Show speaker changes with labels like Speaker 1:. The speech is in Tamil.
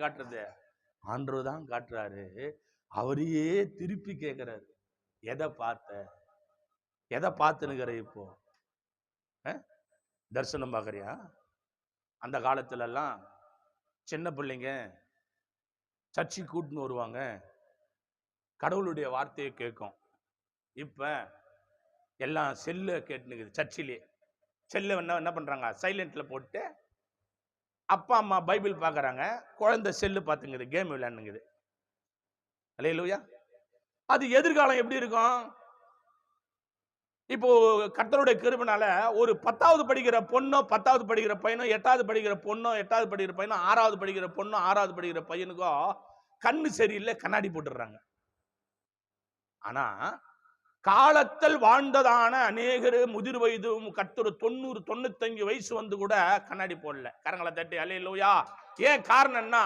Speaker 1: காட்டுறது? ஆண்டவர் தான் காட்டுறாரு. அவரையே திருப்பி கேட்கிறாரு, எதை பார்த்த? எதை பார்த்துனுக்கிற? இப்போ தரிசனம் பார்க்கறியா? அந்த காலத்துல எல்லாம் சின்ன பிள்ளைங்க சர்ச்சை கூட்டுன்னு வருவாங்க, கடவுளுடைய வார்த்தையை கேட்கும். இப்ப எல்லாம் செல்ல கேட்டுனுக்குது. சர்ச்சிலே செல்ல என்ன பண்றாங்க? சைலண்ட்ல போட்டு அப்பா அம்மா பைபிள் பார்க்கறாங்க, குழந்தை செல்லு பார்த்துங்குது, கேம் விளையாடுங்குது. அல்லேலூயா. அது எதிர்காலம் எப்படி இருக்கும்? இப்போ கர்த்தருடைய கிருபைனால ஒரு 10வது படிக்கிற பொண்ணோ, 10வது படிக்கிற பையனோ, 8வது படிக்கிற பொண்ணோ, 8வது படிக்கிற பையனோ, 6வது படிக்கிற பொண்ணோ, 6வது படிக்கிற பையனுக்கோ கண்ணு சரியில்லை, கண்ணாடி போட்டுறாங்க. ஆனா காலத்தில் வாழ்ந்ததான அநேகர் முதிர் வயது கர்த்தர் 90 95 வயசு வந்து கூட கண்ணாடி போடல. கரங்களை தட்டி அல்லேலூயா. ஏன் காரணம்னா